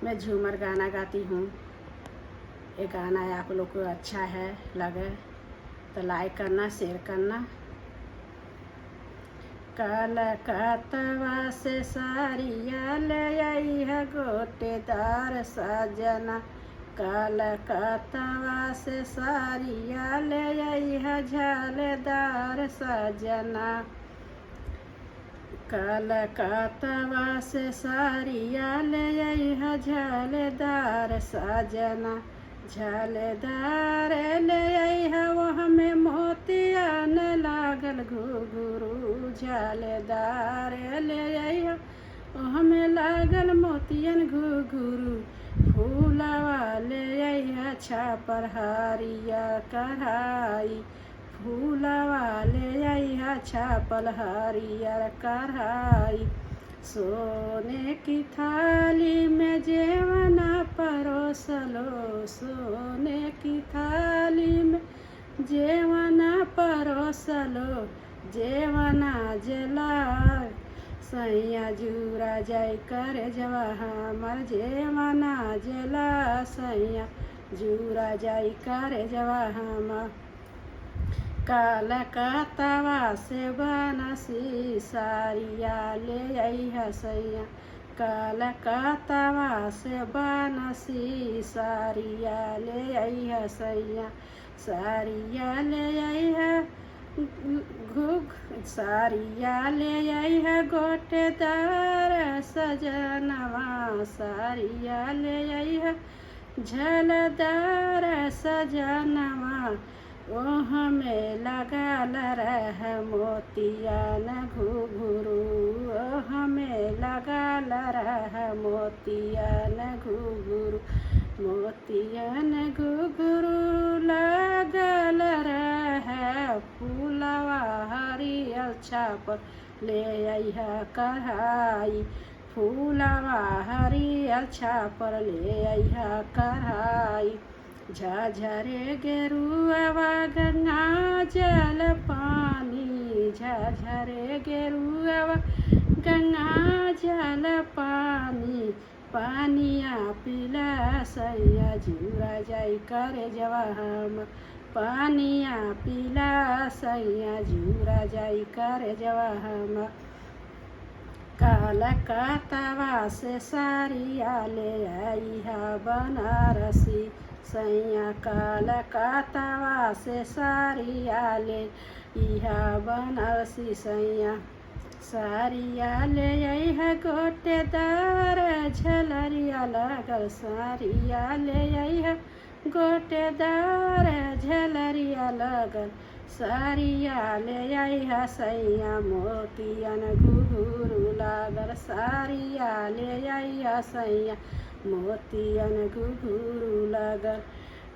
मैं झूमर गाना गाती हूँ। ये गाना आप लोग को अच्छा है लगे तो लाइक करना, शेयर करना। कलकत्ता से साड़िया ले आई है गोटेदार सजना। कलकत्ता से साड़िया ले आई है झालदार सजना। कलकत्ता से साड़िया ले आई है झालदार सजना। झालदार ले आई है वो हमें मोतियन लागल घुघरू। झालदार ले आई है वो हमें लागल मोतियन घुघरू। फूलवा ले आई है छापर हरिया कढ़ाई। फूलवा ले आई है छापल हरियर कढ़ाई। सोने की थाली में जेवना परोसलो। सोने की थाली में जेवना परोसलो। जेवना जला सैया जुरा जाय कर जवा हमर। जेवना जला सैया जुरा जाय कर जवा हमर। कलकत्ता से बनारसी साड़िया ले आई है सैया। कलकत्ता से बनारसी साड़िया ले आई है सैया। साड़िया ले आई है साड़िया ले आई है गोटेदार सजनवा। साड़िया ले आई है झलदार सजनवा। ओ हमें लगाल रह मोतियन घुघरू। ओ हमें लगाल रह मोतियन घुघरू। मोतियन घुघरू लागल रह। फूलवा हरियर छापर ले आई है कढ़ाई। फूलवा हरियर छापर ले आई है कढ़ाई। झझरे गेरुआ गंगा जल पानी। झझरे गेरुआ गंगा जल पानी। पानिया पिला सैया जुरा जाय कर जवा हम। पानिया पिला सैया जुरा जाय कर जवा हम। कलकत्ता से साड़िया ले आई है बनारसी सैया। कलकत्ता से साड़िया ले इहा बनारसी सैया। साड़िया ले आई है गोटेदार झलरिया लगल। साड़िया ले आई है गोटेदार झलरिया लगल। साड़िया ले आई है सैया मोतियन घुघरू लागल। साड़िया ले आई है सैया मोतियन घुघरू लागल।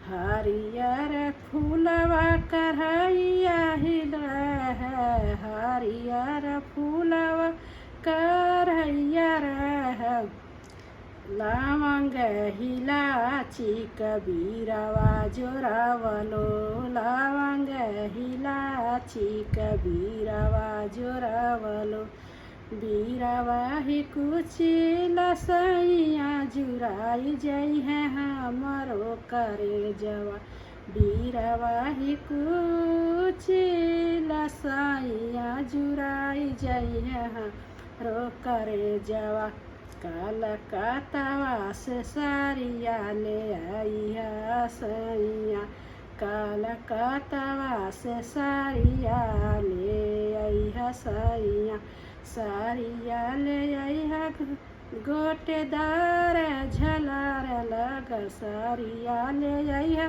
हरियर फूलवा कढ़ाइया हिला है। हरियर फूलवा कढ़ाइया है। लवंग हिलाची कबीरवा जोरावलो। लवंग हिलाची कबीरवा जोरावलो। बीरवा ही कुची लसैया जुराई जई है हमरो करे जवा। बीरवा ही कुची लसैया जुराई जई है हमरो करे जवा। कलकत्ता से साड़िया ले आई है सैया। कलकत्ता से साड़िया ले आई है सैया। साड़िया ले आई है गोटेदार झलर लगल। साड़िया ले आई है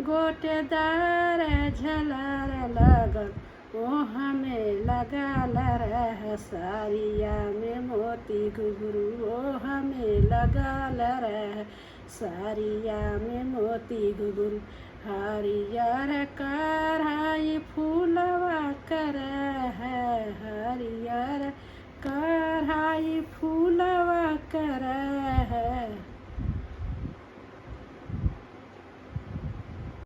गोटेदार झलर लगल। ओ हमें लगाल रह साड़िया में मोती घुघरू। ओ हमें लगाल रह साड़िया में मोती घुघरू। हरियर कर